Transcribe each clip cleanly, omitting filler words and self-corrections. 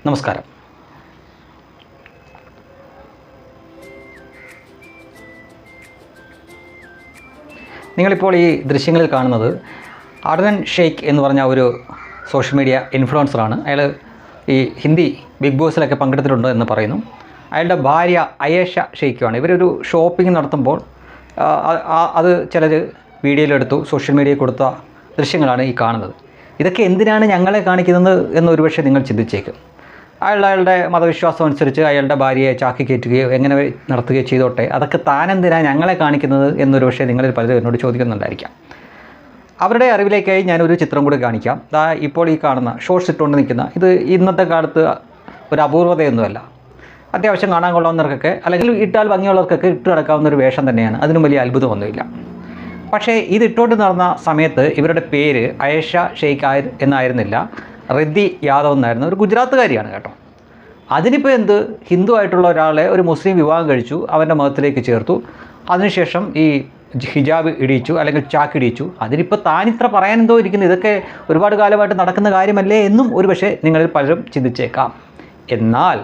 നമസ്കാരം. നിങ്ങളിപ്പോൾ ഈ ദൃശ്യങ്ങളിൽ കാണുന്നത് അർനൻ ഷെയ്ഖ് എന്ന് പറഞ്ഞ ഒരു സോഷ്യൽ മീഡിയ ഇൻഫ്ലുവൻസറാണ്. അയാൾ ഈ ഹിന്ദി ബിഗ് ബോസിലൊക്കെ പങ്കെടുത്തിട്ടുണ്ട് എന്ന് പറയുന്നു. അയാളുടെ ഭാര്യ അയേഷ ഷെയ്ഖുമാണ്. ഇവരൊരു ഷോപ്പിംഗ് നടത്തുമ്പോൾ അത് ചിലർ വീഡിയോയിലെടുത്തു സോഷ്യൽ മീഡിയയിൽ കൊടുത്ത ദൃശ്യങ്ങളാണ് ഈ കാണുന്നത്. ഇതൊക്കെ എന്തിനാണ് ഞങ്ങളെ കാണിക്കുന്നത് എന്നൊരുപക്ഷെ നിങ്ങൾ ചിന്തിച്ചേക്കും. അയാളുടെ മതവിശ്വാസം അനുസരിച്ച് അയാളുടെ ഭാര്യയെ ചാക്കി കയറ്റുകയോ എങ്ങനെ നടത്തുകയോ ചെയ്തോട്ടെ, അതൊക്കെ താനെന്തിനാണ് ഞങ്ങളെ കാണിക്കുന്നത് എന്നൊരു പക്ഷേ നിങ്ങളിൽ പലരും എന്നോട് ചോദിക്കുന്നുണ്ടായിരിക്കാം. അവരുടെ അറിവിലേക്കായി ഞാനൊരു ചിത്രം കൂടി കാണിക്കാം. ഇപ്പോൾ ഈ കാണുന്ന ഷോർട്സ് ഇട്ടുകൊണ്ട് നിൽക്കുന്ന ഇത് ഇന്നത്തെ കാലത്ത് ഒരു അപൂർവതയൊന്നുമല്ല. അത്യാവശ്യം കാണാൻ കൊള്ളാവുന്നവർക്കൊക്കെ അല്ലെങ്കിൽ ഇട്ടാൽ ഭംഗിയുള്ളവർക്കൊക്കെ ഇട്ട് നടക്കാവുന്ന ഒരു വേഷം തന്നെയാണ്. അതിനും വലിയ അത്ഭുതമൊന്നുമില്ല. പക്ഷേ ഇതിട്ടുകൊണ്ട് നടന്ന സമയത്ത് ഇവരുടെ പേര് അയേഷ ഷെയ്ഖ് എന്നായിരുന്നില്ല, റിദ്ധി യാദവ് എന്നായിരുന്നു. ഒരു ഗുജറാത്തുകാരിയാണ് കേട്ടോ. അതിനിപ്പോൾ എന്ത്, ഹിന്ദു ആയിട്ടുള്ള ഒരാളെ ഒരു മുസ്ലിം വിവാഹം കഴിച്ചു, അവൻ്റെ മതത്തിലേക്ക് ചേർത്തു, അതിനുശേഷം ഈ ഹിജാബ് ഇടിയിച്ചു അല്ലെങ്കിൽ ചാക്കിടിയിച്ചു. അതിനിപ്പോൾ താനിത്ര പറയാൻ എന്തോ ഇരിക്കുന്നു, ഇതൊക്കെ ഒരുപാട് കാലമായിട്ട് നടക്കുന്ന കാര്യമല്ലേ എന്നും ഒരു പക്ഷേ നിങ്ങളിൽ പലരും ചിന്തിച്ചേക്കാം. എന്നാൽ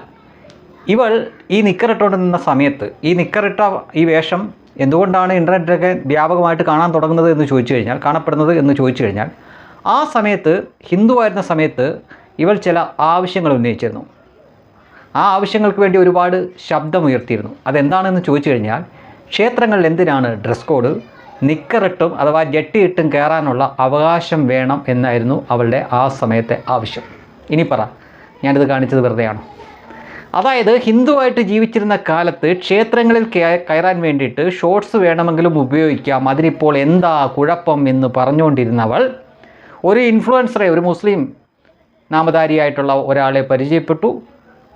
ഇവൾ ഈ നിക്കറിട്ടുകൊണ്ട് നിന്ന സമയത്ത് ഈ നിക്കറിട്ട ഈ വേഷം എന്തുകൊണ്ടാണ് ഇൻ്റർനെറ്റിലൊക്കെ വ്യാപകമായിട്ട് കാണാൻ തുടങ്ങുന്നത് എന്ന് ചോദിച്ചു കഴിഞ്ഞാൽ, കാണപ്പെടുന്നത് എന്ന് ചോദിച്ചു കഴിഞ്ഞാൽ, ആ സമയത്ത് ഹിന്ദുവായിരുന്ന സമയത്ത് ഇവൾ ചില ആവശ്യങ്ങൾ ഉന്നയിച്ചിരുന്നു. ആ ആവശ്യങ്ങൾക്ക് വേണ്ടി ഒരുപാട് ശബ്ദമുയർത്തിയിരുന്നു. അതെന്താണെന്ന് ചോദിച്ചു കഴിഞ്ഞാൽ, ക്ഷേത്രങ്ങളിൽ എന്തിനാണ് ഡ്രസ് കോഡ്, നിക്കറിട്ടും അഥവാ ജട്ടിയിട്ടും കയറാനുള്ള അവകാശം വേണം എന്നായിരുന്നു അവളുടെ ആ സമയത്തെ ആവശ്യം. ഇനി പറ, ഞാനിത് കാണിച്ചത് വെറുതെയാണോ? അതായത് ഹിന്ദുവായിട്ട് ജീവിച്ചിരുന്ന കാലത്ത് ക്ഷേത്രങ്ങളിൽ കയറാൻ വേണ്ടിയിട്ട് ഷോർട്സ് വേണമെങ്കിലും ഉപയോഗിക്കാം, അതിനിപ്പോൾ എന്താ കുഴപ്പം എന്ന് പറഞ്ഞുകൊണ്ടിരുന്നവൾ ഒരു ഇൻഫ്ലുവൻസറെ, ഒരു മുസ്ലിം നാമധാരിയായിട്ടുള്ള ഒരാളെ പരിചയപ്പെട്ടു,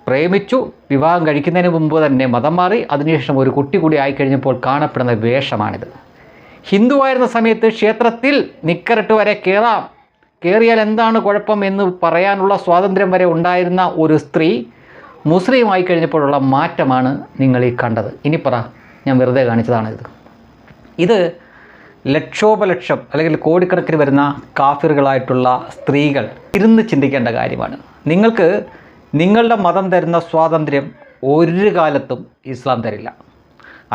പ്രേമിച്ചു, വിവാഹം കഴിക്കുന്നതിന് മുമ്പ് തന്നെ മതം മാറി, അതിനുശേഷം ഒരു കുട്ടി കൂടി ആയിക്കഴിഞ്ഞപ്പോൾ കാണപ്പെടുന്ന വേഷമാണിത്. ഹിന്ദുവായിരുന്ന സമയത്ത് ക്ഷേത്രത്തിൽ നിക്കറിട്ട് വരെ കയറിയാൽ എന്താണ് കുഴപ്പം എന്ന് പറയാനുള്ള സ്വാതന്ത്ര്യം വരെ ഉണ്ടായിരുന്ന ഒരു സ്ത്രീ മുസ്ലിം ആയിക്കഴിഞ്ഞപ്പോഴുള്ള മാറ്റമാണ് നിങ്ങൾ ഈ കണ്ടത്. ഇനി പറ, ഞാൻ വെറുതെ കാണിച്ചതാണിത്. ഇത് ലക്ഷോപലക്ഷം അല്ലെങ്കിൽ കോടിക്കണക്കിന് വരുന്ന കാഫിറുകളായിട്ടുള്ള സ്ത്രീകൾ ഇരുന്ന് ചിന്തിക്കേണ്ട കാര്യമാണ്. നിങ്ങൾക്ക് നിങ്ങളുടെ മതം തരുന്ന സ്വാതന്ത്ര്യം ഒരു കാലത്തും ഇസ്ലാം തരില്ല.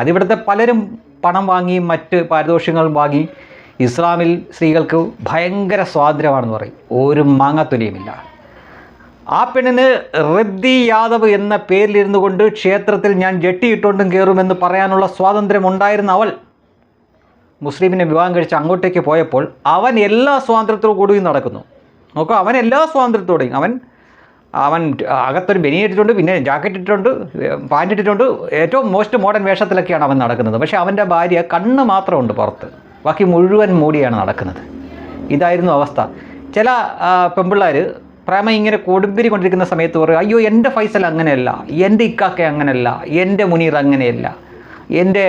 അതിവിടുത്തെ പലരും പണം വാങ്ങി മറ്റ് പാരിതോഷികങ്ങൾ വാങ്ങി ഇസ്ലാമിൽ സ്ത്രീകൾക്ക് ഭയങ്കര സ്വാതന്ത്ര്യമാണെന്ന് പറയും. ഒരു മാങ്ങാത്തൊലിയുമില്ല. ആ പെണ്ണിന് റിദ്ധി യാദവ് എന്ന പേരിലിരുന്നു കൊണ്ട് ക്ഷേത്രത്തിൽ ഞാൻ ജട്ടിയിട്ടുകൊണ്ടും കയറുമെന്ന് പറയാനുള്ള സ്വാതന്ത്ര്യം ഉണ്ടായിരുന്ന അവൾ മുസ്ലിമിനെ വിവാഹം കഴിച്ച് അങ്ങോട്ടേക്ക് പോയപ്പോൾ അവൻ എല്ലാ സ്വാതന്ത്ര്യത്തോടു കൂടിയും നടക്കുന്നു. നോക്കുക, അവൻ എല്ലാ സ്വാതന്ത്ര്യത്തോടെയും അവൻ അകത്തൊരു ബനിയൻ ഇട്ടിട്ടുണ്ട്, പിന്നെ ജാക്കറ്റ് ഇട്ടിട്ടുണ്ട്, പാൻറ് ഇട്ടിട്ടുണ്ട്, ഏറ്റവും മോസ്റ്റ് മോഡേൺ വേഷത്തിലൊക്കെയാണ് അവൻ നടക്കുന്നത്. പക്ഷേ അവൻ്റെ ഭാര്യ കണ്ണ് മാത്രമുണ്ട് പുറത്ത്, ബാക്കി മുഴുവൻ മൂടിയാണ് നടക്കുന്നത്. ഇതായിരുന്നു അവസ്ഥ. ചില പെൺപിള്ളേർ പ്രേമം ഇങ്ങനെ കൊടുമ്പിരി കൊണ്ടിരിക്കുന്ന സമയത്ത് പറയും, അയ്യോ എൻ്റെ ഫൈസൽ അങ്ങനെയല്ല, എൻ്റെ ഇക്കാക്ക അങ്ങനെയല്ല, എൻ്റെ മുനീർ അങ്ങനെയല്ല, എൻ്റെ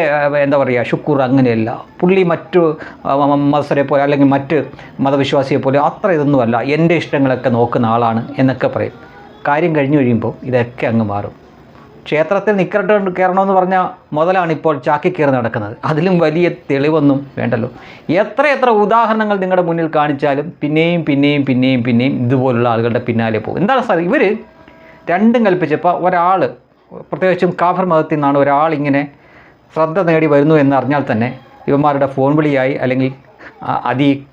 എന്താ പറയുക ഷുക്കൂർ അങ്ങനെയല്ല, പുള്ളി മറ്റു മതസ്ഥരെ പോലെ അല്ലെങ്കിൽ മറ്റ് മതവിശ്വാസിയെ പോലെ അത്ര ഇതൊന്നുമല്ല, എൻ്റെ ഇഷ്ടങ്ങളൊക്കെ നോക്കുന്ന ആളാണ് എന്നൊക്കെ പറയും. കാര്യം കഴിഞ്ഞു കഴിയുമ്പോൾ ഇതൊക്കെ അങ്ങ് മാറും. ക്ഷേത്രത്തിൽ നിക്കറിട്ട് കയറണമെന്ന് പറഞ്ഞാൽ മുതലാണ് ഇപ്പോൾ ചാക്കി കയറി നടക്കുന്നത്. അതിലും വലിയ തെളിവൊന്നും വേണ്ടല്ലോ. എത്ര ഉദാഹരണങ്ങൾ നിങ്ങളുടെ മുന്നിൽ കാണിച്ചാലും പിന്നെയും ഇതുപോലുള്ള ആളുകളുടെ പിന്നാലെ പോകും. എന്താണ് സാർ, ഇവർ രണ്ടും കൽപ്പിച്ചപ്പോൾ ഒരാൾ, പ്രത്യേകിച്ചും കാഫർ മതത്തിൽ നിന്നാണ് ഒരാളിങ്ങനെ ശ്രദ്ധ നേടി വരുന്നു എന്നറിഞ്ഞാൽ തന്നെ ഇവന്മാരുടെ ഫോൺ വിളിയായി അല്ലെങ്കിൽ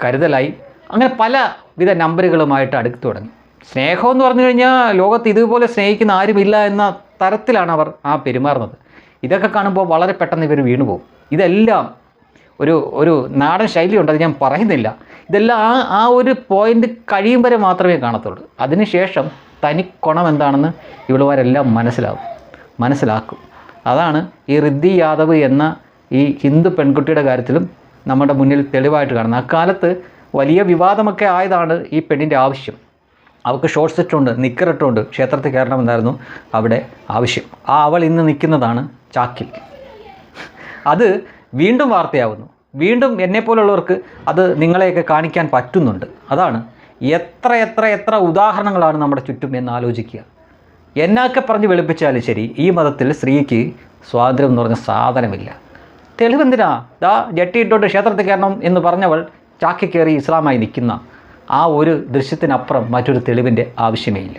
കരുതലായി അങ്ങനെ പലവിധ നമ്പറുകളുമായിട്ട് അടുത്ത് തുടങ്ങി. സ്നേഹമെന്ന് പറഞ്ഞു കഴിഞ്ഞാൽ ലോകത്ത് ഇതുപോലെ സ്നേഹിക്കുന്ന ആരുമില്ല എന്ന തരത്തിലാണ് അവർ പെരുമാറുന്നത്. ഇതൊക്കെ കാണുമ്പോൾ വളരെ പെട്ടെന്ന് ഇവർ വീണുപോകും. ഇതെല്ലാം ഒരു നാടൻ ശൈലിയുണ്ട്, അത് ഞാൻ പറയുന്നില്ല. ഇതെല്ലാം ആ ഒരു പോയിൻ്റ് കഴിയും വരെ മാത്രമേ കാണത്തുള്ളൂ. അതിനുശേഷം തനിക്കൊണം എന്താണെന്ന് ഇവളുമാരെല്ലാം മനസ്സിലാക്കും. അതാണ് ഈ റിദ്ധി യാദവ് എന്ന ഈ ഹിന്ദു പെൺകുട്ടിയുടെ കാര്യത്തിലും നമ്മുടെ മുന്നിൽ തെളിവായിട്ട് കാണുന്നത്. അക്കാലത്ത് വലിയ വിവാദമൊക്കെ ആയതാണ് ഈ പെണ്ണിൻ്റെ ആവശ്യം. അവൾക്ക് ഷോർട്സ് ഇട്ടുണ്ട്, നിക്കറിട്ടുണ്ട്, ക്ഷേത്രത്തിൽ കയറണമെന്നായിരുന്നു അവിടെ ആവശ്യം. അവൾ ഇന്ന് നിൽക്കുന്നതാണ് ചാക്കിൽ. അത് വീണ്ടും വാർത്തയാവുന്നു. വീണ്ടും എന്നെപ്പോലുള്ളവർക്ക് അത് നിങ്ങളെയൊക്കെ കാണിക്കാൻ പറ്റുന്നുണ്ട്. അതാണ് എത്ര ഉദാഹരണങ്ങളാണ് നമ്മുടെ ചുറ്റും എന്ന് ആലോചിക്കുക. എന്നൊക്കെ പറഞ്ഞ് വെളുപ്പിച്ചാലും ശരി, ഈ മതത്തിൽ സ്ത്രീക്ക് സ്വാതന്ത്ര്യം എന്ന് പറഞ്ഞ സാധനമില്ല. തെളിവെന്തിനാ? ജട്ടിയിട്ടോട്ട് ക്ഷേത്രത്തിൽ കയറണം എന്ന് പറഞ്ഞവൾ ചാക്കി കയറി ഇസ്ലാമായി നിൽക്കുന്ന ആ ഒരു ദൃശ്യത്തിനപ്പുറം മറ്റൊരു തെളിവിൻ്റെ ആവശ്യമേ ഇല്ല.